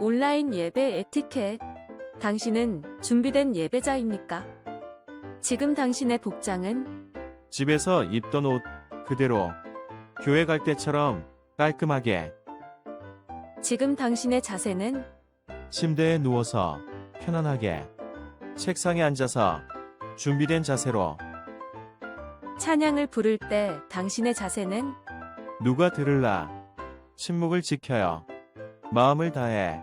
온라인 예배 에티켓. 당신은 준비된 예배자입니까? 지금 당신의 복장은? 집에서 입던 옷 그대로 교회 갈 때처럼 깔끔하게 지금 당신의 자세는? 침대에 누워서 편안하게 책상에 앉아서 준비된 자세로 찬양을 부를 때 당신의 자세는? 누가 들을라 침묵을 지켜요. 마음을 다해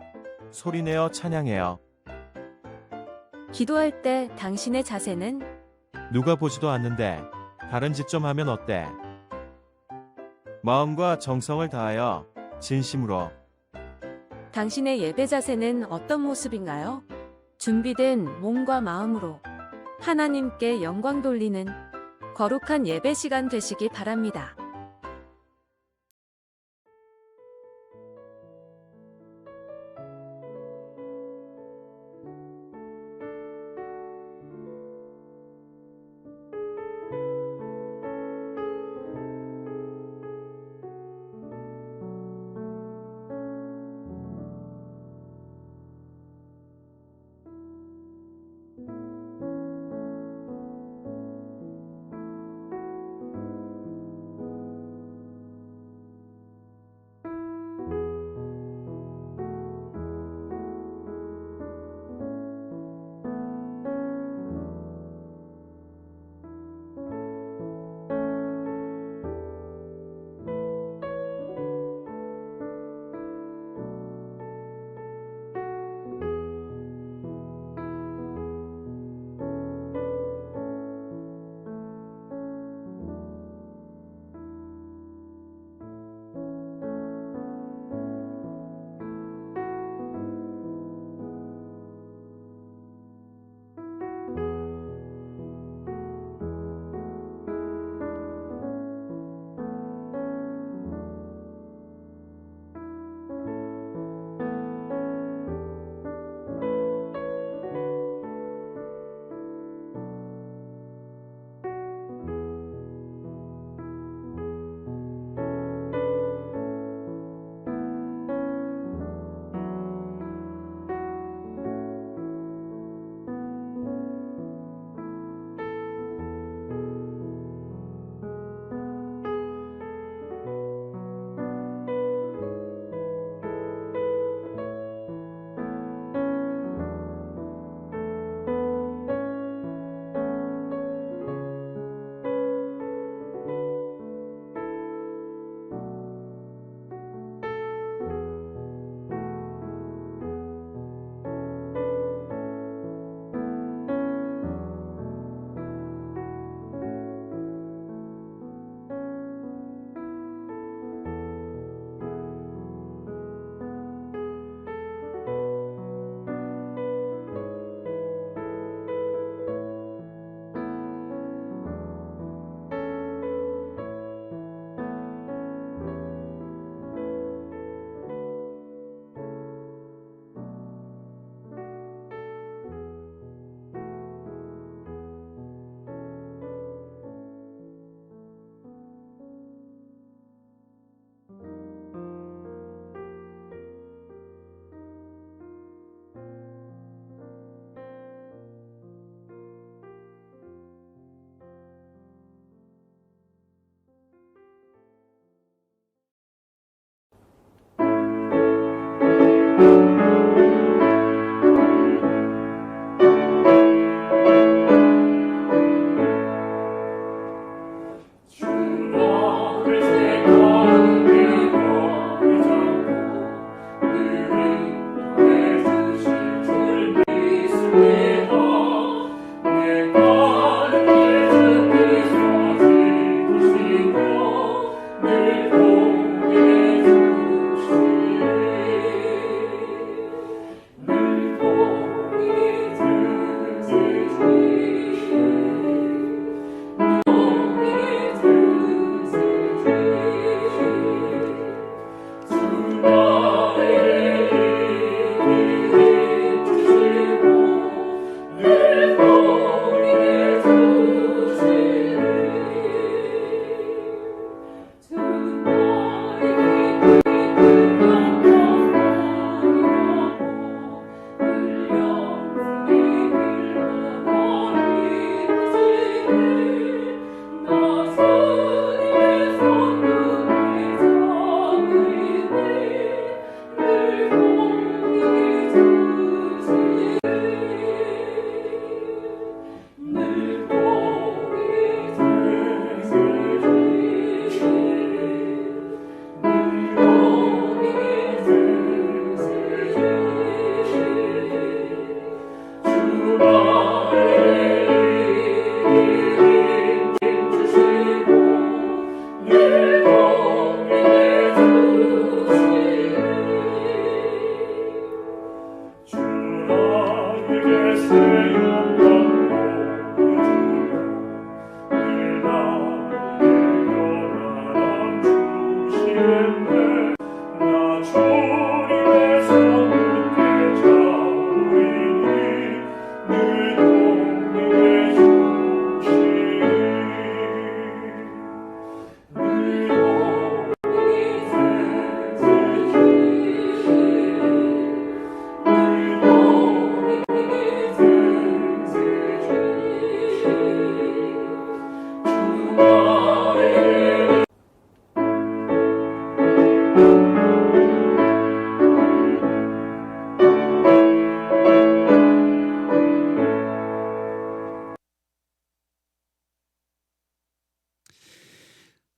소리내어 찬양해요. 기도할 때 당신의 자세는? 누가 보지도 않는데 다른 짓 좀 하면 어때? 마음과 정성을 다하여 진심으로 당신의 예배 자세는 어떤 모습인가요? 준비된 몸과 마음으로 하나님께 영광 돌리는 거룩한 예배 시간 되시기 바랍니다.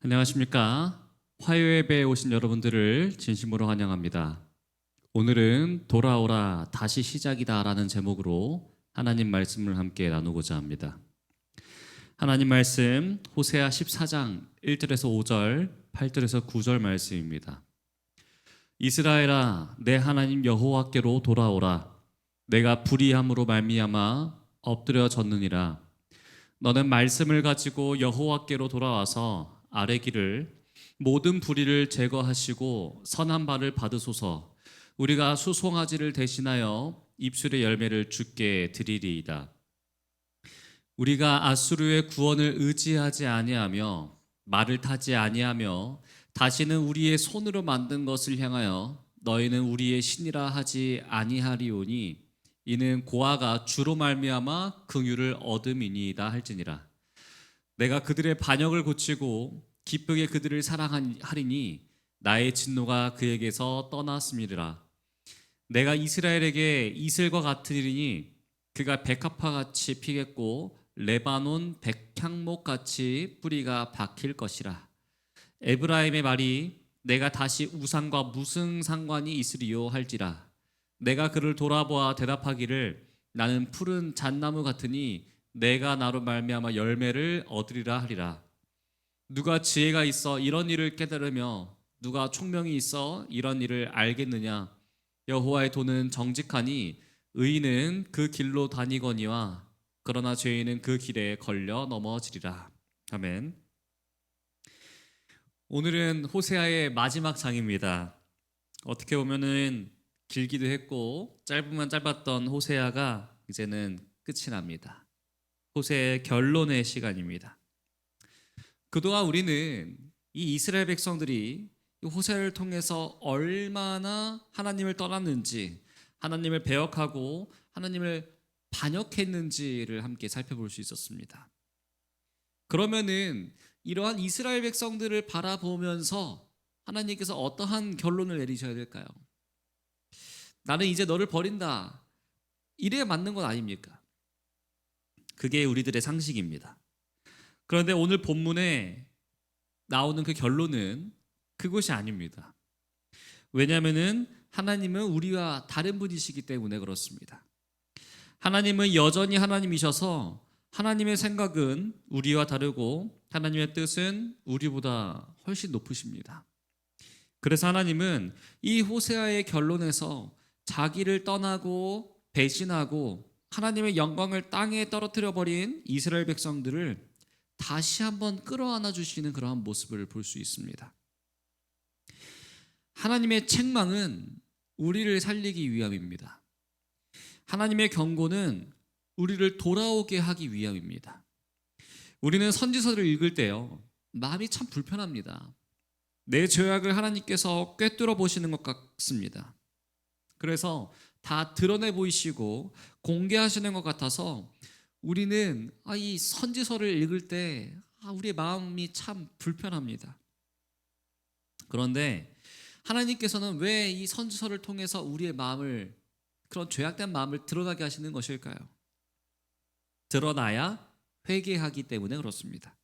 안녕하십니까? 화요예배에 오신 여러분들을 진심으로 환영합니다. 오늘은 돌아오라 다시 시작이다 라는 제목으로 하나님 말씀을 함께 나누고자 합니다. 하나님 말씀 호세아 14장 1절에서 5절, 8절에서 9절 말씀입니다. 이스라엘아 내 하나님 여호와께로 돌아오라. 내가 불의함으로 말미암아 엎드려졌느니라. 너는 말씀을 가지고 여호와께로 돌아와서 아뢰기를 모든 불의를 제거하시고 선한 바를 받으소서. 우리가 수송아지를 대신하여 입술의 열매를 주께 드리리이다. 우리가 아수르의 구원을 의지하지 아니하며 말을 타지 아니하며 다시는 우리의 손으로 만든 것을 향하여 너희는 우리의 신이라 하지 아니하리오니 이는 고아가 주로 말미암아 긍휼을 얻음이니이다 할지니라. 내가 그들의 반역을 고치고 기쁘게 그들을 사랑하리니 나의 진노가 그에게서 떠났음이라. 내가 이스라엘에게 이슬과 같으리니 그가 백합화같이 피겠고 레바논 백향목같이 뿌리가 박힐 것이라. 에브라임의 말이 내가 다시 우상과 무슨 상관이 있으리요 할지라. 내가 그를 돌아보아 대답하기를 나는 푸른 잣나무 같으니 내가 나로 말미암아 열매를 얻으리라 하리라. 누가 지혜가 있어 이런 일을 깨달으며 누가 총명이 있어 이런 일을 알겠느냐. 여호와의 도는 정직하니 의인은 그 길로 다니거니와 그러나 죄인은 그 길에 걸려 넘어지리라. 아멘. 오늘은 호세아의 마지막 장입니다. 어떻게 보면은 길기도 했고 짧으면 짧았던 호세아가 이제는 끝이 납니다. 호세의 결론의 시간입니다. 그동안 우리는 이 이스라엘 백성들이 호세아를 통해서 얼마나 하나님을 떠났는지, 하나님을 배역하고 하나님을 반역했는지를 함께 살펴볼 수 있었습니다. 그러면은 이러한 이스라엘 백성들을 바라보면서 하나님께서 어떠한 결론을 내리셔야 될까요? 나는 이제 너를 버린다. 이래야 맞는 건 아닙니까? 그게 우리들의 상식입니다. 그런데 오늘 본문에 나오는 그 결론은 그것이 아닙니다. 왜냐하면 하나님은 우리와 다른 분이시기 때문에 그렇습니다. 하나님은 여전히 하나님이셔서 하나님의 생각은 우리와 다르고 하나님의 뜻은 우리보다 훨씬 높으십니다. 그래서 하나님은 이 호세아의 결론에서 자기를 떠나고 배신하고 하나님의 영광을 땅에 떨어뜨려 버린 이스라엘 백성들을 다시 한번 끌어안아 주시는 그러한 모습을 볼 수 있습니다. 하나님의 책망은 우리를 살리기 위함입니다. 하나님의 경고는 우리를 돌아오게 하기 위함입니다. 우리는 선지서를 읽을 때요, 마음이 참 불편합니다. 내 죄악을 하나님께서 꿰뚫어 보시는 것 같습니다. 그래서 다 드러내 보이시고 공개하시는 것 같아서 우리는 이 선지서를 읽을 때 우리의 마음이 참 불편합니다. 그런데 하나님께서는 왜 이 선지서를 통해서 우리의 마음을, 그런 죄악된 마음을 드러나게 하시는 것일까요? 드러나야 회개하기 때문에 그렇습니다.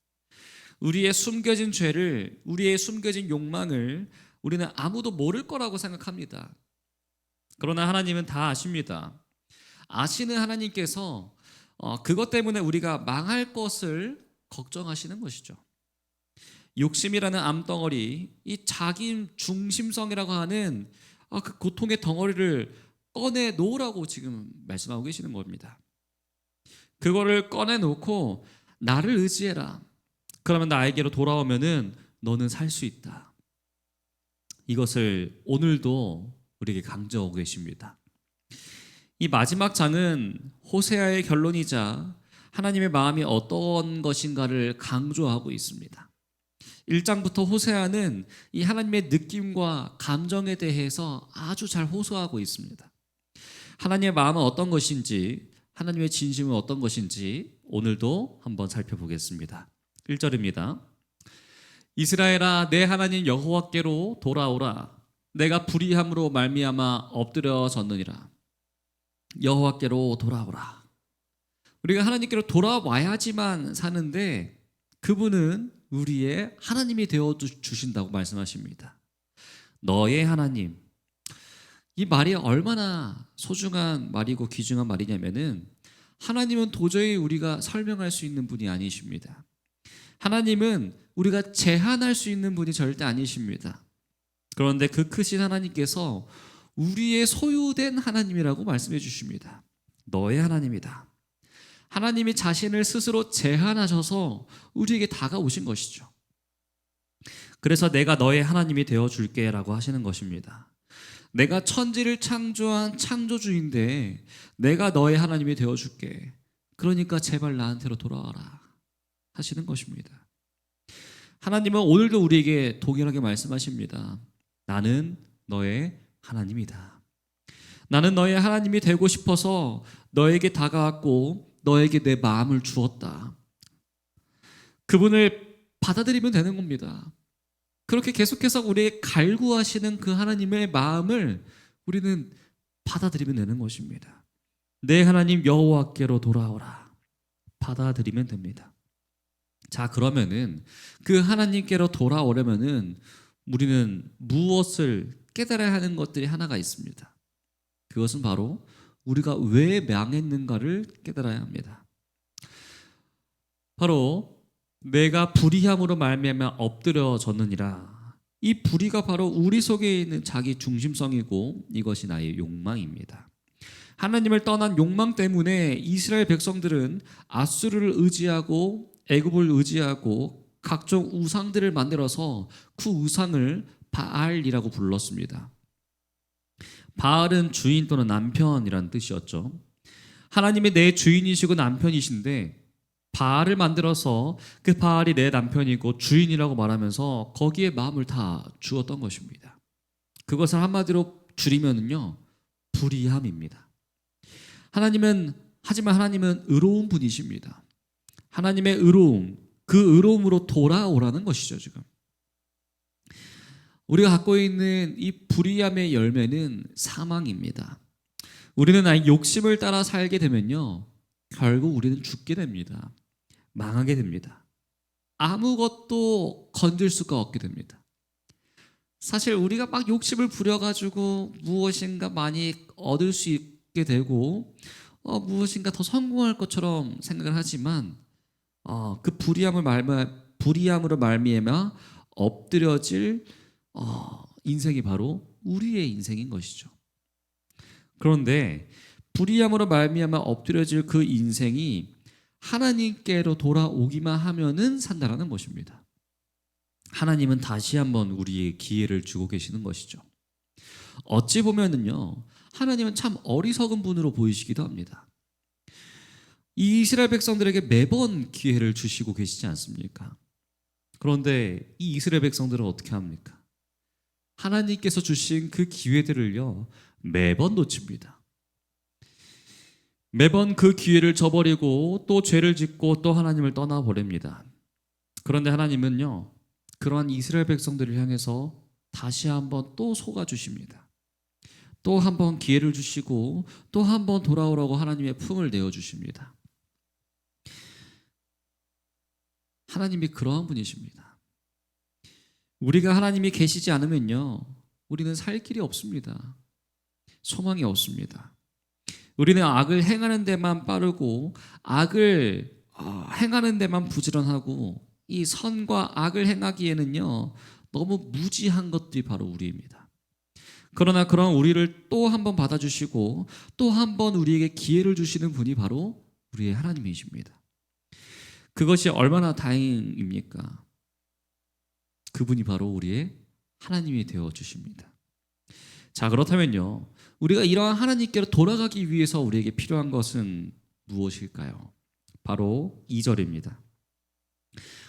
우리의 숨겨진 죄를, 우리의 숨겨진 욕망을 우리는 아무도 모를 거라고 생각합니다. 그러나 하나님은 다 아십니다. 아시는 하나님께서 그것 때문에 우리가 망할 것을 걱정하시는 것이죠. 욕심이라는 암덩어리, 이 자기 중심성이라고 하는 그 고통의 덩어리를 꺼내 놓으라고 지금 말씀하고 계시는 겁니다. 그거를 꺼내 놓고 나를 의지해라. 그러면 나에게로 돌아오면은 너는 살 수 있다. 이것을 오늘도 우리에게 강조하고 계십니다. 이 마지막 장은 호세아의 결론이자 하나님의 마음이 어떤 것인가를 강조하고 있습니다. 1장부터 호세아는 이 하나님의 느낌과 감정에 대해서 아주 잘 호소하고 있습니다. 하나님의 마음은 어떤 것인지, 하나님의 진심은 어떤 것인지 오늘도 한번 살펴보겠습니다. 1절입니다. 이스라엘아 내 하나님 여호와께로 돌아오라. 내가 불의함으로 말미암아 엎드려졌느니라. 여호와께로 돌아오라. 우리가 하나님께로 돌아와야지만 사는데 그분은 우리의 하나님이 되어 주신다고 말씀하십니다. 너의 하나님. 이 말이 얼마나 소중한 말이고 귀중한 말이냐면은 하나님은 도저히 우리가 설명할 수 있는 분이 아니십니다. 하나님은 우리가 제한할 수 있는 분이 절대 아니십니다. 그런데 그 크신 하나님께서 우리의 소유된 하나님이라고 말씀해 주십니다. 너의 하나님이다. 하나님이 자신을 스스로 제한하셔서 우리에게 다가오신 것이죠. 그래서 내가 너의 하나님이 되어줄게 라고 하시는 것입니다. 내가 천지를 창조한 창조주인데 내가 너의 하나님이 되어줄게. 그러니까 제발 나한테로 돌아와라 하시는 것입니다. 하나님은 오늘도 우리에게 동일하게 말씀하십니다. 나는 너의 하나님이다. 나는 너의 하나님이 되고 싶어서 너에게 다가왔고 너에게 내 마음을 주었다. 그분을 받아들이면 되는 겁니다. 그렇게 계속해서 우리에게 갈구하시는 그 하나님의 마음을 우리는 받아들이면 되는 것입니다. 내 하나님 여호와께로 돌아오라. 받아들이면 됩니다. 자, 그러면은 그 하나님께로 돌아오려면은 우리는 무엇을 깨달아야 하는 것들이 하나가 있습니다. 그것은 바로 우리가 왜 망했는가를 깨달아야 합니다. 바로 내가 불의함으로 말미암아 엎드려졌느니라. 이 불의가 바로 우리 속에 있는 자기 중심성이고 이것이 나의 욕망입니다. 하나님을 떠난 욕망 때문에 이스라엘 백성들은 아수르를 의지하고 애굽을 의지하고 각종 우상들을 만들어서 그 우상을 바알이라고 불렀습니다. 바알은 주인 또는 남편이라는 뜻이었죠. 하나님이 내 주인이시고 남편이신데 바알을 만들어서 그 바알이 내 남편이고 주인이라고 말하면서 거기에 마음을 다 주었던 것입니다. 그것을 한마디로 줄이면요, 불의함입니다. 하지만 하나님은 의로운 분이십니다. 하나님의 의로움, 그 의로움으로 돌아오라는 것이죠. 지금 우리가 갖고 있는 이 불의함의 열매는 사망입니다. 우리는 아예 욕심을 따라 살게 되면요, 결국 우리는 죽게 됩니다. 망하게 됩니다. 아무것도 건질 수가 없게 됩니다. 사실 우리가 막 욕심을 부려가지고 무엇인가 많이 얻을 수 있게 되고 무엇인가 더 성공할 것처럼 생각을 하지만 그 불의함으로 말미암아 엎드려질 인생이 바로 우리의 인생인 것이죠. 그런데 불의함으로 말미암아 엎드려질 그 인생이 하나님께로 돌아오기만 하면은 산다라는 것입니다. 하나님은 다시 한번 우리의 기회를 주고 계시는 것이죠. 어찌 보면은요, 하나님은 참 어리석은 분으로 보이시기도 합니다. 이 이스라엘 백성들에게 매번 기회를 주시고 계시지 않습니까? 그런데 이 이스라엘 백성들은 어떻게 합니까? 하나님께서 주신 그 기회들을요, 매번 놓칩니다. 매번 그 기회를 저버리고 또 죄를 짓고 또 하나님을 떠나버립니다. 그런데 하나님은요, 그러한 이스라엘 백성들을 향해서 다시 한번 또 속아주십니다. 또 한번 기회를 주시고 또 한번 돌아오라고 하나님의 품을 내어주십니다. 하나님이 그러한 분이십니다. 우리가 하나님이 계시지 않으면요, 우리는 살 길이 없습니다. 소망이 없습니다. 우리는 악을 행하는 데만 빠르고 악을 행하는 데만 부지런하고 이 선과 악을 행하기에는요, 너무 무지한 것들이 바로 우리입니다. 그러나 그런 우리를 또 한 번 받아주시고 또 한 번 우리에게 기회를 주시는 분이 바로 우리의 하나님이십니다. 그것이 얼마나 다행입니까? 그분이 바로 우리의 하나님이 되어 주십니다. 자, 그렇다면요, 우리가 이러한 하나님께로 돌아가기 위해서 우리에게 필요한 것은 무엇일까요? 바로 2절입니다.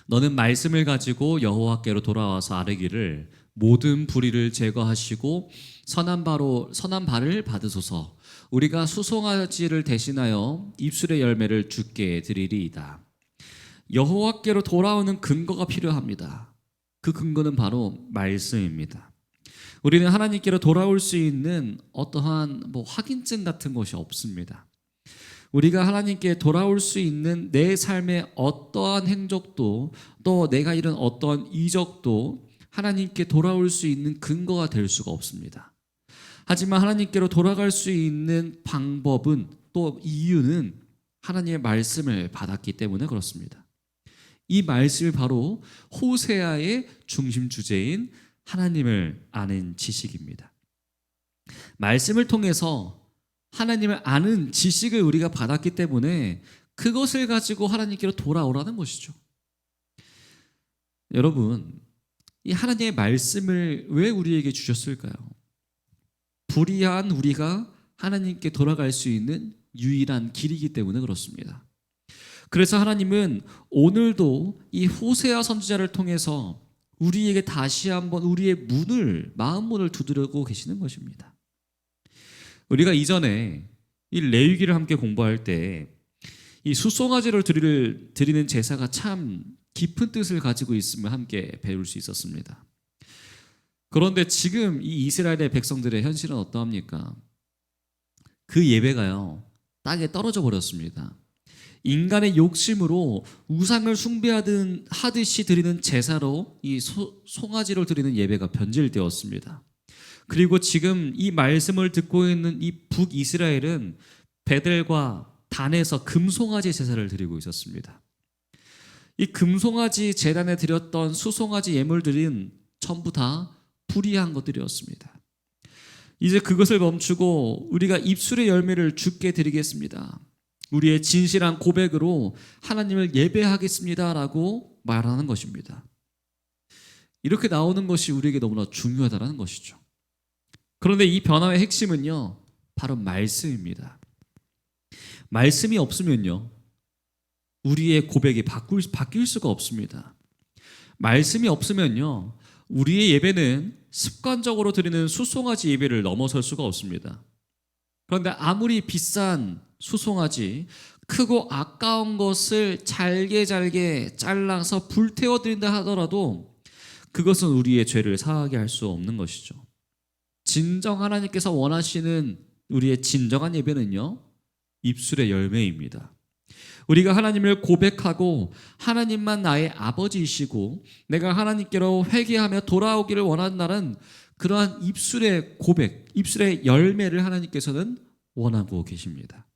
너는 말씀을 가지고 여호와께로 돌아와서 아뢰기를 모든 불의를 제거하시고 선한 발을 받으소서. 우리가 수송아지를 대신하여 입술의 열매를 주께 드리리이다. 여호와께로 돌아오는 근거가 필요합니다. 그 근거는 바로 말씀입니다. 우리는 하나님께로 돌아올 수 있는 어떠한 확인증 같은 것이 없습니다. 우리가 하나님께 돌아올 수 있는 내 삶의 어떠한 행적도 또 내가 이룬 어떠한 이적도 하나님께 돌아올 수 있는 근거가 될 수가 없습니다. 하지만 하나님께로 돌아갈 수 있는 방법은 또 이유는 하나님의 말씀을 받았기 때문에 그렇습니다. 이 말씀이 바로 호세아의 중심 주제인 하나님을 아는 지식입니다. 말씀을 통해서 하나님을 아는 지식을 우리가 받았기 때문에 그것을 가지고 하나님께로 돌아오라는 것이죠. 여러분, 이 하나님의 말씀을 왜 우리에게 주셨을까요? 불의한 우리가 하나님께 돌아갈 수 있는 유일한 길이기 때문에 그렇습니다. 그래서 하나님은 오늘도 이 호세아 선지자를 통해서 우리에게 다시 한번 우리의 마음 문을 두드리고 계시는 것입니다. 우리가 이전에 이 레위기를 함께 공부할 때 이 수송아지를 드리는 제사가 참 깊은 뜻을 가지고 있음을 함께 배울 수 있었습니다. 그런데 지금 이 이스라엘의 백성들의 현실은 어떠합니까? 그 예배가요, 땅에 떨어져 버렸습니다. 인간의 욕심으로 우상을 숭배하듯이 드리는 제사로 이 송아지를 드리는 예배가 변질되었습니다. 그리고 지금 이 말씀을 듣고 있는 이 북이스라엘은 베델과 단에서 금송아지 제사를 드리고 있었습니다. 이 금송아지 제단에 드렸던 수송아지 예물들은 전부 다 불의한 것들이었습니다. 이제 그것을 멈추고 우리가 입술의 열매를 주께 드리겠습니다. 우리의 진실한 고백으로 하나님을 예배하겠습니다라고 말하는 것입니다. 이렇게 나오는 것이 우리에게 너무나 중요하다는 것이죠. 그런데 이 변화의 핵심은요, 바로 말씀입니다. 말씀이 없으면요, 우리의 고백이 바뀔 수가 없습니다. 말씀이 없으면요, 우리의 예배는 습관적으로 드리는 수송아지 예배를 넘어설 수가 없습니다. 그런데 아무리 비싼 수송아지, 크고 아까운 것을 잘게 잘라서 불태워 드린다 하더라도 그것은 우리의 죄를 사하게 할 수 없는 것이죠. 진정 하나님께서 원하시는 우리의 진정한 예배는요, 입술의 열매입니다. 우리가 하나님을 고백하고 하나님만 나의 아버지이시고 내가 하나님께로 회개하며 돌아오기를 원하는 날은 그러한 입술의 고백, 입술의 열매를 하나님께서는 원하고 계십니다.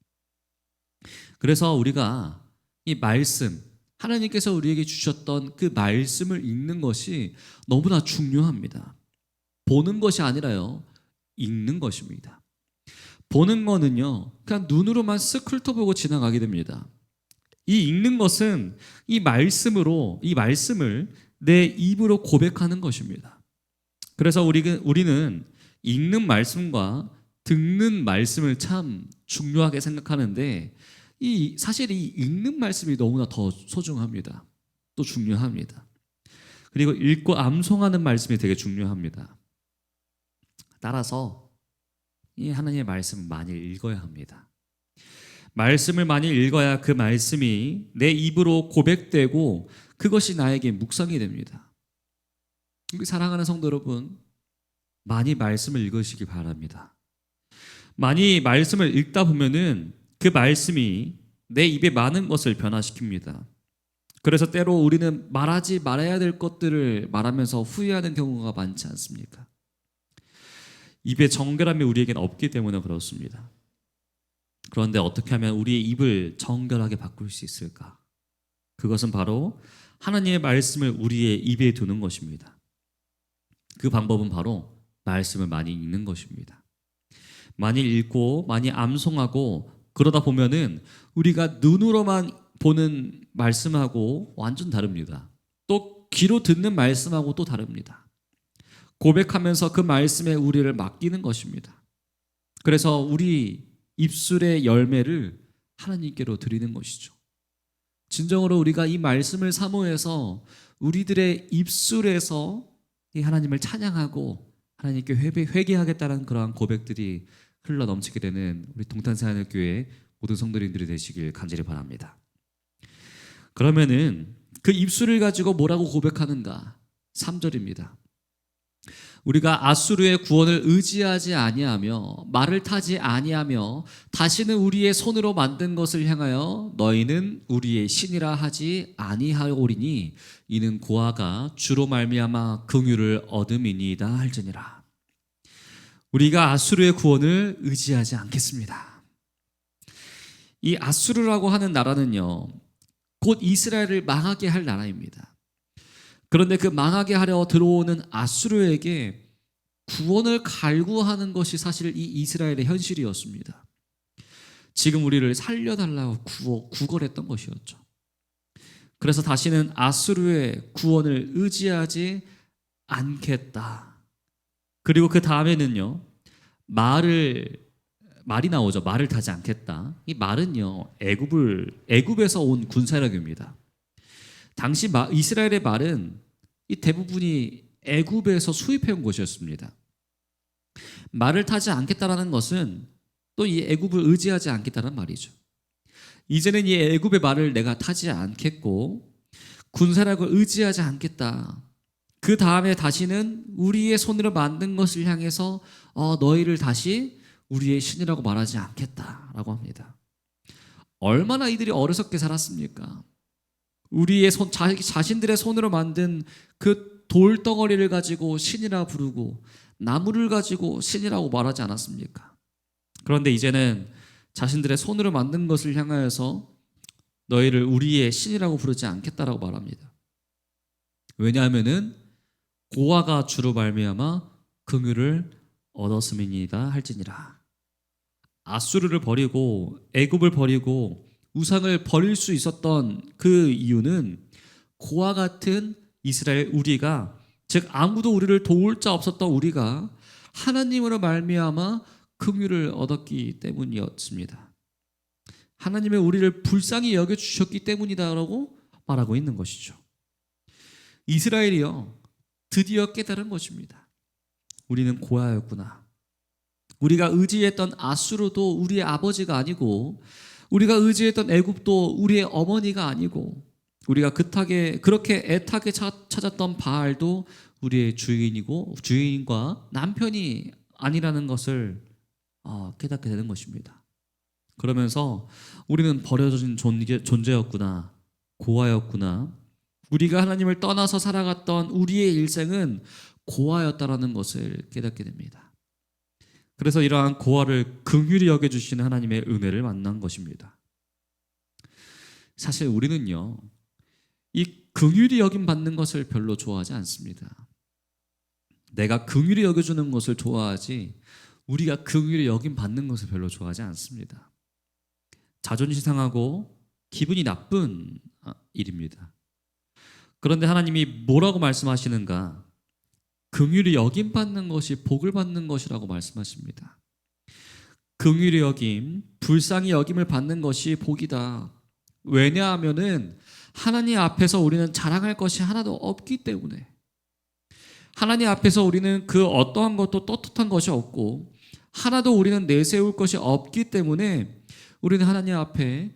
그래서 우리가 이 말씀, 하나님께서 우리에게 주셨던 그 말씀을 읽는 것이 너무나 중요합니다. 보는 것이 아니라요, 읽는 것입니다. 보는 거는요, 그냥 눈으로만 쓱 훑어보고 지나가게 됩니다. 이 읽는 것은 이 말씀을 내 입으로 고백하는 것입니다. 그래서 우리는 읽는 말씀과 듣는 말씀을 참 중요하게 생각하는데 사실 이 읽는 말씀이 너무나 더 소중합니다. 또 중요합니다. 그리고 읽고 암송하는 말씀이 되게 중요합니다. 따라서 이 하나님의 말씀을 많이 읽어야 합니다. 말씀을 많이 읽어야 그 말씀이 내 입으로 고백되고 그것이 나에게 묵상이 됩니다. 사랑하는 성도 여러분, 많이 말씀을 읽으시기 바랍니다. 많이 말씀을 읽다 보면은 그 말씀이 내 입에 많은 것을 변화시킵니다. 그래서 때로 우리는 말하지 말아야 될 것들을 말하면서 후회하는 경우가 많지 않습니까? 입에 정결함이 우리에게는 없기 때문에 그렇습니다. 그런데 어떻게 하면 우리의 입을 정결하게 바꿀 수 있을까? 그것은 바로 하나님의 말씀을 우리의 입에 두는 것입니다. 그 방법은 바로 말씀을 많이 읽는 것입니다. 많이 읽고 많이 암송하고 그러다 보면은 우리가 눈으로만 보는 말씀하고 완전 다릅니다. 또 귀로 듣는 말씀하고 또 다릅니다. 고백하면서 그 말씀에 우리를 맡기는 것입니다. 그래서 우리 입술의 열매를 하나님께로 드리는 것이죠. 진정으로 우리가 이 말씀을 사모해서 우리들의 입술에서 이 하나님을 찬양하고 하나님께 회개하겠다는 그러한 고백들이 흘러 넘치게 되는 우리 동탄새하늘교회 모든 성도님들이 되시길 간절히 바랍니다. 그러면은 그 입술을 가지고 뭐라고 고백하는가? 3절입니다. 우리가 아수르의 구원을 의지하지 아니하며 말을 타지 아니하며 다시는 우리의 손으로 만든 것을 향하여 너희는 우리의 신이라 하지 아니하오리니 이는 고아가 주로 말미암아 긍휼을 얻음이니이다 할지니라. 우리가 아수르의 구원을 의지하지 않겠습니다. 이 아수르라고 하는 나라는요, 곧 이스라엘을 망하게 할 나라입니다. 그런데 그 망하게 하려 들어오는 아수르에게 구원을 갈구하는 것이 사실 이 이스라엘의 현실이었습니다. 지금 우리를 살려달라고 구걸했던 것이었죠. 그래서 다시는 아수르의 구원을 의지하지 않겠다. 그리고 그 다음에는요, 말이 나오죠. 말을 타지 않겠다. 이 말은요, 애굽에서 온 군사력입니다. 당시 이스라엘의 말은 이 대부분이 애굽에서 수입해 온 것이었습니다. 말을 타지 않겠다라는 것은 또 이 애굽을 의지하지 않겠다는 말이죠. 이제는 이 애굽의 말을 내가 타지 않겠고 군사력을 의지하지 않겠다. 그 다음에 다시는 우리의 손으로 만든 것을 향해서 너희를 다시 우리의 신이라고 말하지 않겠다라고 합니다. 얼마나 이들이 어리석게 살았습니까? 우리의 자신들의 손으로 만든 그 돌덩어리를 가지고 신이라 부르고 나무를 가지고 신이라고 말하지 않았습니까? 그런데 이제는 자신들의 손으로 만든 것을 향하여서 너희를 우리의 신이라고 부르지 않겠다라고 말합니다. 왜냐하면은 고아가 주로 말미암아 긍휼을 얻었음이니이다 할지니라. 아수르를 버리고 애굽을 버리고 우상을 버릴 수 있었던 그 이유는 고아 같은 이스라엘 우리가, 즉 아무도 우리를 도울 자 없었던 우리가 하나님으로 말미암아 긍휼을 얻었기 때문이었습니다. 하나님의 우리를 불쌍히 여겨주셨기 때문이다라고 말하고 있는 것이죠. 이스라엘이요, 드디어 깨달은 것입니다. 우리는 고아였구나. 우리가 의지했던 아수르도 우리의 아버지가 아니고, 우리가 의지했던 애굽도 우리의 어머니가 아니고, 우리가 그렇게 애타게 찾았던 바알도 우리의 주인과 남편이 아니라는 것을 깨닫게 되는 것입니다. 그러면서 우리는 버려진 존재였구나, 고아였구나. 우리가 하나님을 떠나서 살아갔던 우리의 일생은 고아였다라는 것을 깨닫게 됩니다. 그래서 이러한 고아를 긍휼히 여겨주시는 하나님의 은혜를 만난 것입니다. 사실 우리는요, 이 긍휼히 여김 받는 것을 별로 좋아하지 않습니다. 내가 긍휼히 여겨주는 것을 좋아하지 우리가 긍휼히 여김 받는 것을 별로 좋아하지 않습니다. 자존심 상하고 기분이 나쁜 일입니다. 그런데 하나님이 뭐라고 말씀하시는가? 긍휼히 여김 받는 것이 복을 받는 것이라고 말씀하십니다. 긍휼히 여김, 불쌍히 여김을 받는 것이 복이다. 왜냐하면은 하나님 앞에서 우리는 자랑할 것이 하나도 없기 때문에, 하나님 앞에서 우리는 그 어떠한 것도 떳떳한 것이 없고 하나도 우리는 내세울 것이 없기 때문에 우리는 하나님 앞에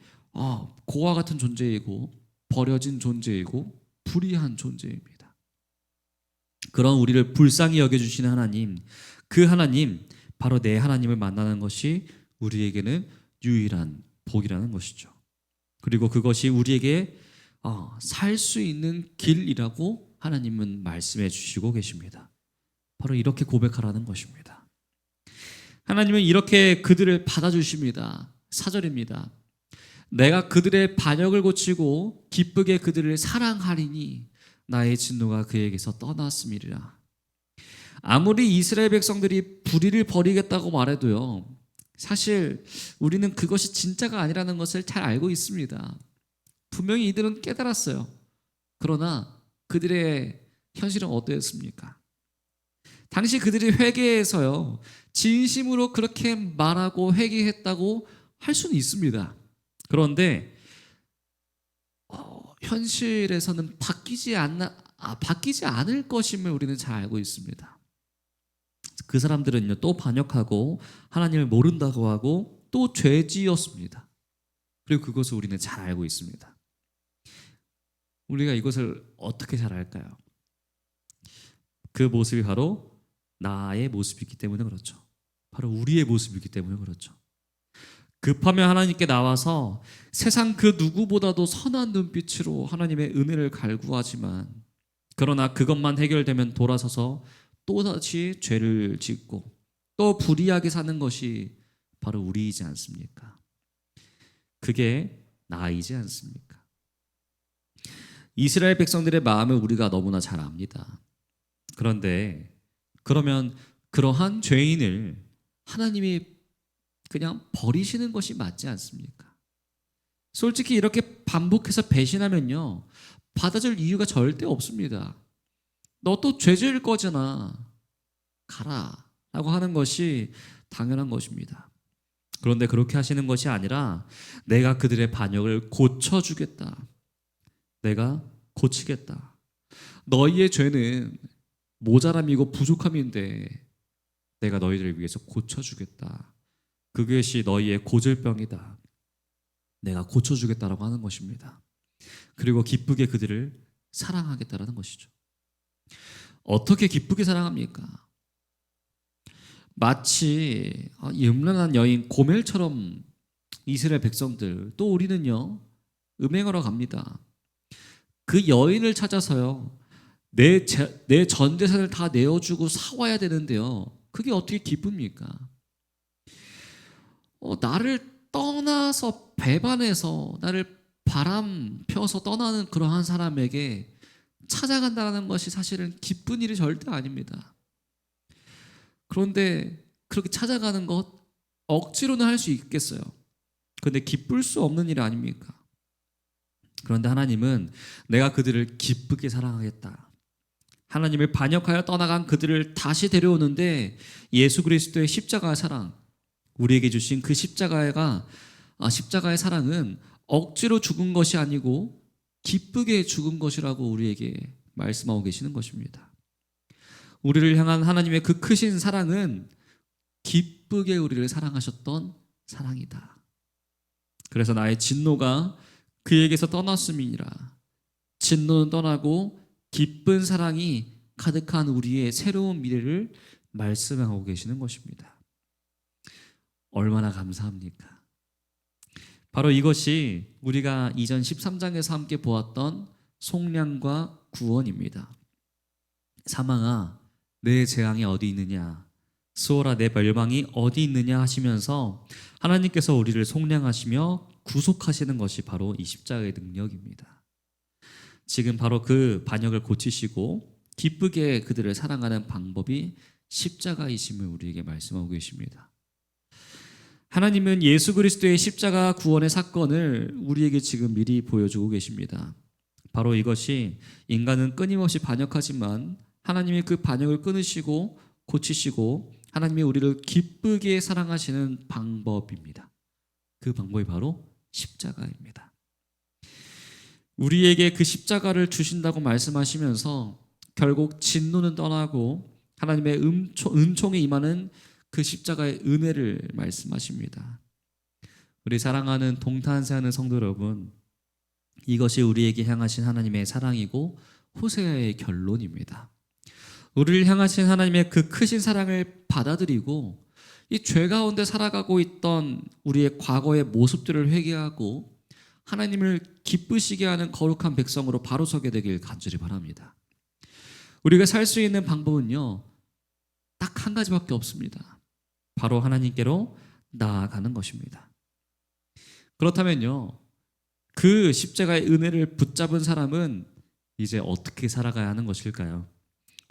고아 같은 존재이고 버려진 존재이고 불의한 존재입니다. 그런 우리를 불쌍히 여겨주시는 하나님, 그 하나님, 바로 내 하나님을 만나는 것이 우리에게는 유일한 복이라는 것이죠. 그리고 그것이 우리에게 살 수 있는 길이라고 하나님은 말씀해 주시고 계십니다. 바로 이렇게 고백하라는 것입니다. 하나님은 이렇게 그들을 받아주십니다. 4절입니다. 내가 그들의 반역을 고치고 기쁘게 그들을 사랑하리니 나의 진노가 그에게서 떠났음이리라. 아무리 이스라엘 백성들이 불의를 버리겠다고 말해도요, 사실 우리는 그것이 진짜가 아니라는 것을 잘 알고 있습니다. 분명히 이들은 깨달았어요. 그러나 그들의 현실은 어떠했습니까? 당시 그들이 회개해서요, 진심으로 그렇게 말하고 회개했다고 할 수는 있습니다. 그런데 현실에서는 바뀌지 않을 것임을 우리는 잘 알고 있습니다. 그 사람들은요, 또 반역하고 하나님을 모른다고 하고 또 죄지었습니다. 그리고 그것을 우리는 잘 알고 있습니다. 우리가 이것을 어떻게 잘 알까요? 그 모습이 바로 나의 모습이기 때문에 그렇죠. 바로 우리의 모습이기 때문에 그렇죠. 급하면 하나님께 나와서 세상 그 누구보다도 선한 눈빛으로 하나님의 은혜를 갈구하지만, 그러나 그것만 해결되면 돌아서서 또다시 죄를 짓고 또 불의하게 사는 것이 바로 우리이지 않습니까? 그게 나이지 않습니까? 이스라엘 백성들의 마음을 우리가 너무나 잘 압니다. 그런데 그러면 그러한 죄인을 하나님이 그냥 버리시는 것이 맞지 않습니까? 솔직히 이렇게 반복해서 배신하면요, 받아줄 이유가 절대 없습니다. 너 또 죄 지을 거잖아, 가라 라고 하는 것이 당연한 것입니다. 그런데 그렇게 하시는 것이 아니라 내가 그들의 반역을 고쳐주겠다, 내가 고치겠다, 너희의 죄는 모자람이고 부족함인데 내가 너희들을 위해서 고쳐주겠다, 그것이 너희의 고질병이다, 내가 고쳐주겠다라고 하는 것입니다. 그리고 기쁘게 그들을 사랑하겠다라는 것이죠. 어떻게 기쁘게 사랑합니까? 마치 음란한 여인 고멜처럼 이스라엘 백성들, 또 우리는요, 음행하러 갑니다. 그 여인을 찾아서요, 내 전 재산을 다 내어주고 사와야 되는데요, 그게 어떻게 기쁩니까? 나를 떠나서 배반해서 나를 바람 펴서 떠나는 그러한 사람에게 찾아간다는 것이 사실은 기쁜 일이 절대 아닙니다. 그런데 그렇게 찾아가는 것 억지로는 할 수 있겠어요. 그런데 기쁠 수 없는 일 아닙니까? 그런데 하나님은 내가 그들을 기쁘게 사랑하겠다, 하나님을 반역하여 떠나간 그들을 다시 데려오는데 예수 그리스도의 십자가의 사랑, 우리에게 주신 그 십자가의 사랑은 억지로 죽은 것이 아니고 기쁘게 죽은 것이라고 우리에게 말씀하고 계시는 것입니다. 우리를 향한 하나님의 그 크신 사랑은 기쁘게 우리를 사랑하셨던 사랑이다. 그래서 나의 진노가 그에게서 떠났음이니라. 진노는 떠나고 기쁜 사랑이 가득한 우리의 새로운 미래를 말씀하고 계시는 것입니다. 얼마나 감사합니까? 바로 이것이 우리가 이전 13장에서 함께 보았던 속량과 구원입니다. 사망아, 내 재앙이 어디 있느냐, 수월아, 내 멸망이 어디 있느냐 하시면서 하나님께서 우리를 속량하시며 구속하시는 것이 바로 이 십자가의 능력입니다. 지금 바로 그 반역을 고치시고 기쁘게 그들을 사랑하는 방법이 십자가이심을 우리에게 말씀하고 계십니다. 하나님은 예수 그리스도의 십자가 구원의 사건을 우리에게 지금 미리 보여주고 계십니다. 바로 이것이 인간은 끊임없이 반역하지만 하나님이 그 반역을 끊으시고 고치시고 하나님이 우리를 기쁘게 사랑하시는 방법입니다. 그 방법이 바로 십자가입니다. 우리에게 그 십자가를 주신다고 말씀하시면서 결국 진노는 떠나고 하나님의 은총에 임하는 그 십자가의 은혜를 말씀하십니다. 우리 사랑하는 동탄세하는 성도 여러분, 이것이 우리에게 향하신 하나님의 사랑이고 호세아의 결론입니다. 우리를 향하신 하나님의 그 크신 사랑을 받아들이고 이 죄 가운데 살아가고 있던 우리의 과거의 모습들을 회개하고 하나님을 기쁘시게 하는 거룩한 백성으로 바로 서게 되길 간절히 바랍니다. 우리가 살 수 있는 방법은요, 딱 한 가지밖에 없습니다. 바로 하나님께로 나아가는 것입니다. 그렇다면요, 그 십자가의 은혜를 붙잡은 사람은 이제 어떻게 살아가야 하는 것일까요?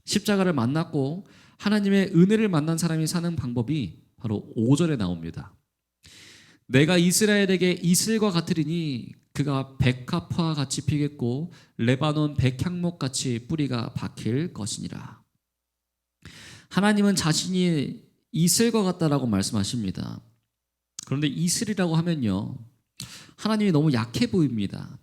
십자가를 만났고 하나님의 은혜를 만난 사람이 사는 방법이 바로 5절에 나옵니다. 내가 이스라엘에게 이슬과 같으리니 그가 백합화 같이 피겠고 레바논 백향목 같이 뿌리가 박힐 것이니라. 하나님은 자신이 이슬과 같다라고 말씀하십니다. 그런데 이슬이라고 하면요, 하나님이 너무 약해 보입니다.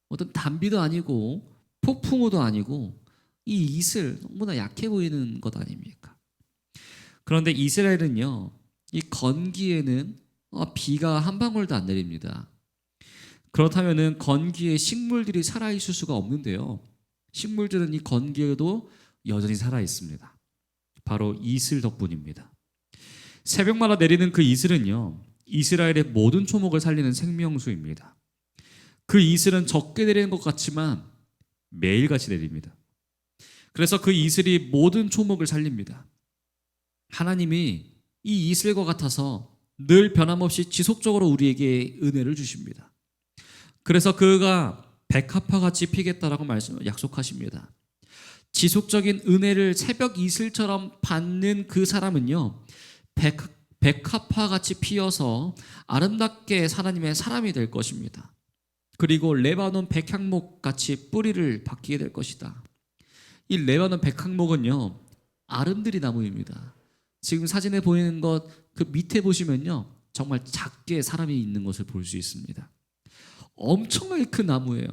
어떤 단비도 아니고 폭풍우도 아니고 이 이슬 너무나 약해 보이는 것 아닙니까? 그런데 이스라엘은요, 이 건기에는 비가 한 방울도 안 내립니다. 그렇다면은 건기에 식물들이 살아있을 수가 없는데요, 식물들은 이 건기에도 여전히 살아있습니다. 바로 이슬 덕분입니다. 새벽마다 내리는 그 이슬은요, 이스라엘의 모든 초목을 살리는 생명수입니다. 그 이슬은 적게 내리는 것 같지만 매일같이 내립니다. 그래서 그 이슬이 모든 초목을 살립니다. 하나님이 이 이슬과 같아서 늘 변함없이 지속적으로 우리에게 은혜를 주십니다. 그래서 그가 백합화같이 피겠다라고 약속하십니다. 지속적인 은혜를 새벽 이슬처럼 받는 그 사람은요, 백합화같이 피어서 아름답게 하나님의 사람이 될 것입니다. 그리고 레바논 백향목같이 뿌리를 박히게 될 것이다. 이 레바논 백향목은요, 아름드리 나무입니다. 지금 사진에 보이는 것 그 밑에 보시면요, 정말 작게 사람이 있는 것을 볼 수 있습니다. 엄청나게 큰 나무예요.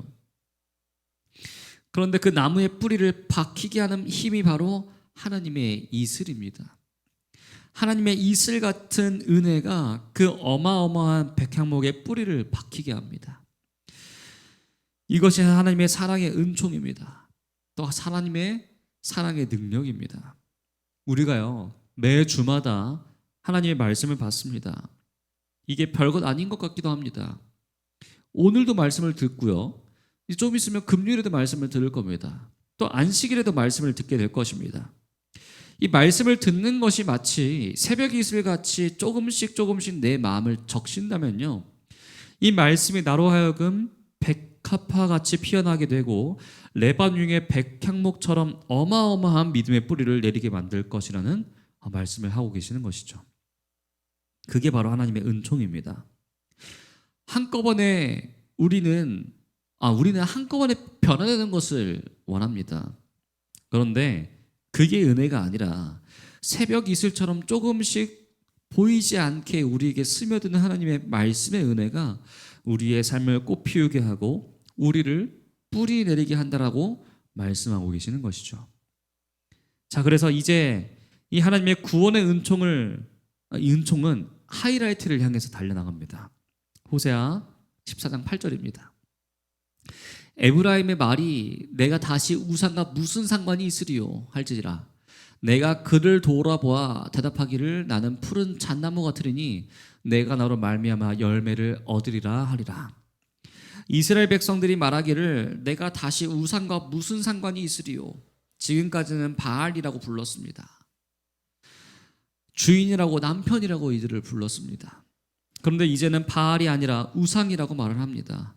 그런데 그 나무의 뿌리를 박히게 하는 힘이 바로 하나님의 이슬입니다. 하나님의 이슬 같은 은혜가 그 어마어마한 백향목의 뿌리를 박히게 합니다. 이것이 하나님의 사랑의 은총입니다. 또 하나님의 사랑의 능력입니다. 우리가요, 매 주마다 하나님의 말씀을 받습니다. 이게 별것 아닌 것 같기도 합니다. 오늘도 말씀을 듣고요, 좀 있으면 금요일에도 말씀을 들을 겁니다. 또 안식일에도 말씀을 듣게 될 것입니다. 이 말씀을 듣는 것이 마치 새벽 이슬같이 조금씩 내 마음을 적신다면요, 이 말씀이 나로 하여금 백합화같이 피어나게 되고 레바논의 백향목처럼 어마어마한 믿음의 뿌리를 내리게 만들 것이라는 말씀을 하고 계시는 것이죠. 그게 바로 하나님의 은총입니다. 한꺼번에 우리는 한꺼번에 변화되는 것을 원합니다. 그런데 그게 은혜가 아니라 새벽 이슬처럼 조금씩 보이지 않게 우리에게 스며드는 하나님의 말씀의 은혜가 우리의 삶을 꽃피우게 하고 우리를 뿌리 내리게 한다라고 말씀하고 계시는 것이죠. 자, 그래서 이제 이 하나님의 구원의 은총은 하이라이트를 향해서 달려나갑니다. 호세아 14장 8절입니다. 에브라임의 말이 내가 다시 우상과 무슨 상관이 있으리요 할지라 내가 그를 돌아보아 대답하기를 나는 푸른 잣나무 같으리니 내가 나로 말미암아 열매를 얻으리라 하리라. 이스라엘 백성들이 말하기를 내가 다시 우상과 무슨 상관이 있으리요. 지금까지는 바알이라고 불렀습니다. 주인이라고 남편이라고 이들을 불렀습니다. 그런데 이제는 바알이 아니라 우상이라고 말을 합니다.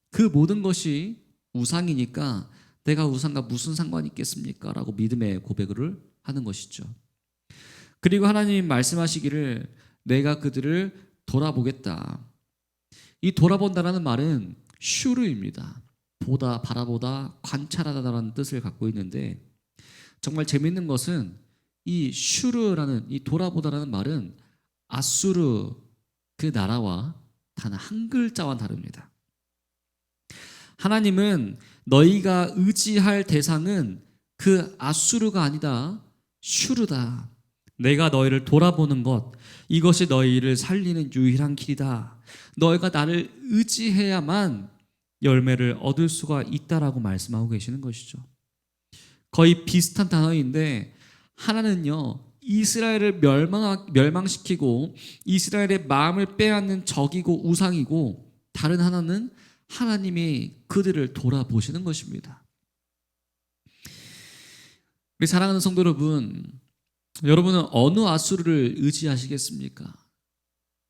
그 모든 것이 우상이니까 내가 우상과 무슨 상관이 있겠습니까? 라고 믿음의 고백을 하는 것이죠. 그리고 하나님이 말씀하시기를 내가 그들을 돌아보겠다. 이 돌아본다라는 말은 슈르입니다. 보다, 바라보다, 관찰하다라는 뜻을 갖고 있는데 정말 재미있는 것은 이 슈르라는 이 돌아보다라는 말은 아수르 그 나라와 단 한 글자와 다릅니다. 하나님은 너희가 의지할 대상은 그 아수르가 아니다 슈르다. 내가 너희를 돌아보는 것, 이것이 너희를 살리는 유일한 길이다. 너희가 나를 의지해야만 열매를 얻을 수가 있다라고 말씀하고 계시는 것이죠. 거의 비슷한 단어인데 하나는요, 이스라엘을 멸망시키고 이스라엘의 마음을 빼앗는 적이고 우상이고, 다른 하나는 하나님이 그들을 돌아보시는 것입니다. 우리 사랑하는 성도 여러분, 여러분은 어느 아수르를 의지하시겠습니까?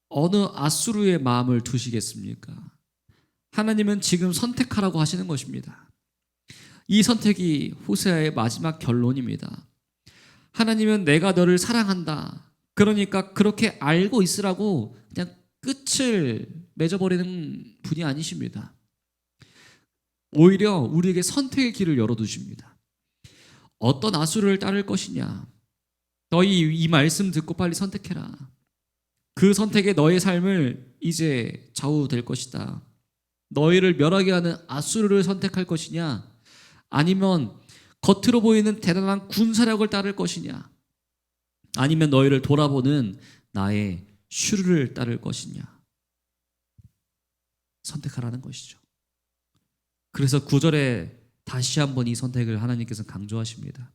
어느 아수르의 마음을 두시겠습니까? 하나님은 지금 선택하라고 하시는 것입니다. 이 선택이 호세아의 마지막 결론입니다. 하나님은 내가 너를 사랑한다. 그러니까 그렇게 알고 있으라고 그냥 끝을 맺어버리는 분이 아니십니다. 오히려 우리에게 선택의 길을 열어두십니다. 어떤 아수르를 따를 것이냐. 너희 이 말씀 듣고 빨리 선택해라. 그 선택에 너의 삶을 이제 좌우될 것이다. 너희를 멸하게 하는 아수르를 선택할 것이냐, 아니면 겉으로 보이는 대단한 군사력을 따를 것이냐, 아니면 너희를 돌아보는 나의 슈르를 따를 것이냐. 선택하라는 것이죠. 그래서 9절에 다시 한번 이 선택을 하나님께서 강조하십니다.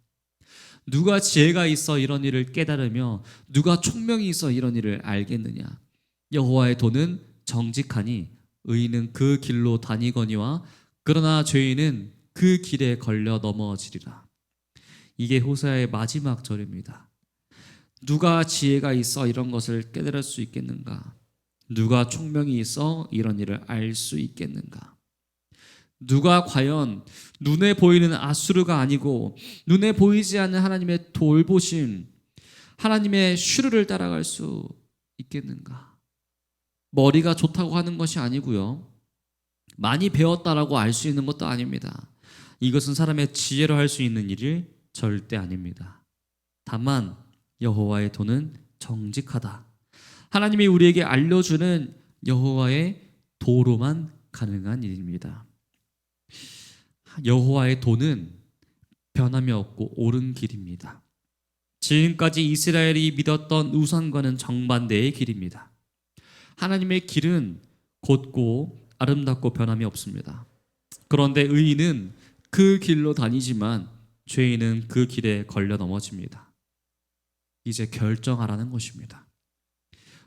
누가 지혜가 있어 이런 일을 깨달으며 누가 총명이 있어 이런 일을 알겠느냐. 여호와의 도는 정직하니 의인은 그 길로 다니거니와 그러나 죄인은 그 길에 걸려 넘어지리라. 이게 호세아의 마지막 절입니다. 누가 지혜가 있어 이런 것을 깨달을 수 있겠는가? 누가 총명이 있어 이런 일을 알 수 있겠는가? 누가 과연 눈에 보이는 아수르가 아니고 눈에 보이지 않는 하나님의 돌보심, 하나님의 슈르를 따라갈 수 있겠는가? 머리가 좋다고 하는 것이 아니고요. 많이 배웠다라고 알 수 있는 것도 아닙니다. 이것은 사람의 지혜로 할 수 있는 일이 절대 아닙니다. 다만 여호와의 도는 정직하다. 하나님이 우리에게 알려주는 여호와의 도로만 가능한 일입니다. 여호와의 도는 변함이 없고 옳은 길입니다. 지금까지 이스라엘이 믿었던 우상과는 정반대의 길입니다. 하나님의 길은 곧고 아름답고 변함이 없습니다. 그런데 의인은 그 길로 다니지만 죄인은 그 길에 걸려 넘어집니다. 이제 결정하라는 것입니다.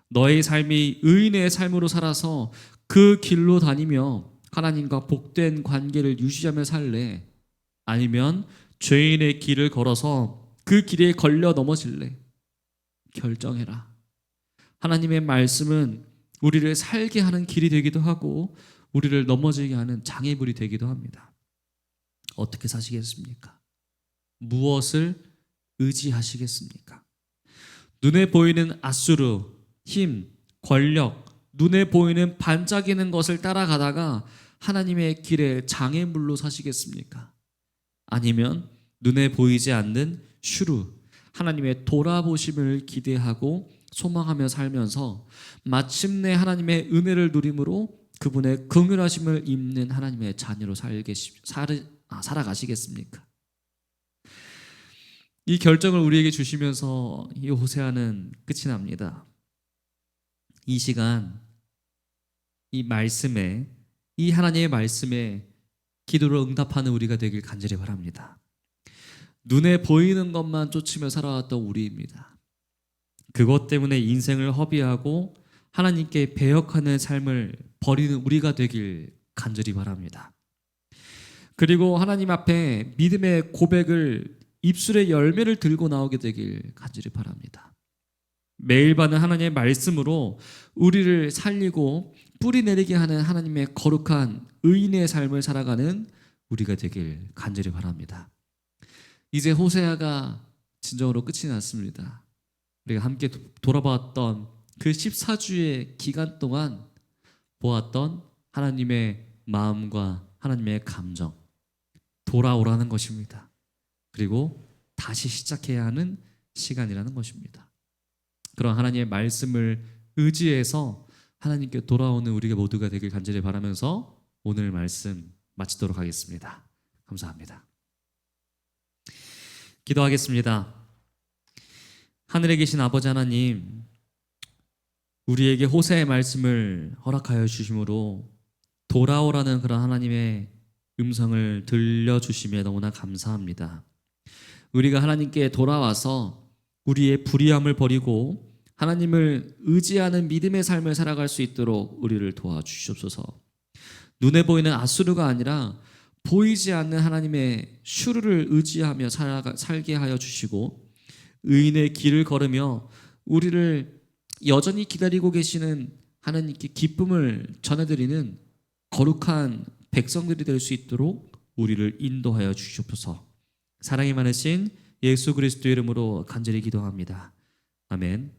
너의 삶이 의인의 삶으로 살아서 그 길로 다니며 하나님과 복된 관계를 유지하며 살래? 아니면 죄인의 길을 걸어서 그 길에 걸려 넘어질래? 결정해라. 하나님의 말씀은 우리를 살게 하는 길이 되기도 하고 우리를 넘어지게 하는 장애물이 되기도 합니다. 어떻게 사시겠습니까? 무엇을 의지하시겠습니까? 눈에 보이는 아수르, 힘, 권력, 눈에 보이는 반짝이는 것을 따라가다가 하나님의 길에 장애물로 사시겠습니까? 아니면 눈에 보이지 않는 슈르, 하나님의 돌아보심을 기대하고 소망하며 살면서 마침내 하나님의 은혜를 누림으로 그분의 긍휼하심을 입는 하나님의 자녀로 살아가시겠습니까? 이 결정을 우리에게 주시면서 이 호세아는 끝이 납니다. 이 시간 이 말씀에, 이 하나님의 말씀에 기도를 응답하는 우리가 되길 간절히 바랍니다. 눈에 보이는 것만 쫓으며 살아왔던 우리입니다. 그것 때문에 인생을 허비하고 하나님께 배역하는 삶을 버리는 우리가 되길 간절히 바랍니다. 그리고 하나님 앞에 믿음의 고백을 입술의 열매를 들고 나오게 되길 간절히 바랍니다. 매일 받는 하나님의 말씀으로 우리를 살리고 뿌리 내리게 하는 하나님의 거룩한 의인의 삶을 살아가는 우리가 되길 간절히 바랍니다. 이제 호세아가 진정으로 끝이 났습니다. 우리가 함께 돌아봤던 그 14주의 기간 동안 보았던 하나님의 마음과 하나님의 감정, 돌아오라는 것입니다. 그리고 다시 시작해야 하는 시간이라는 것입니다. 그런 하나님의 말씀을 의지해서 하나님께 돌아오는 우리가 모두가 되길 간절히 바라면서 오늘 말씀 마치도록 하겠습니다. 감사합니다. 기도하겠습니다. 하늘에 계신 아버지 하나님, 우리에게 호세의 말씀을 허락하여 주심으로 돌아오라는 그런 하나님의 음성을 들려주심에 너무나 감사합니다. 우리가 하나님께 돌아와서 우리의 불의함을 버리고 하나님을 의지하는 믿음의 삶을 살아갈 수 있도록 우리를 도와주시옵소서. 눈에 보이는 아수르가 아니라 보이지 않는 하나님의 슈르를 의지하며 살게 하여 주시고 의인의 길을 걸으며 우리를 여전히 기다리고 계시는 하나님께 기쁨을 전해드리는 거룩한 백성들이 될 수 있도록 우리를 인도하여 주시옵소서. 사랑이 많으신 예수 그리스도의 이름으로 간절히 기도합니다. 아멘.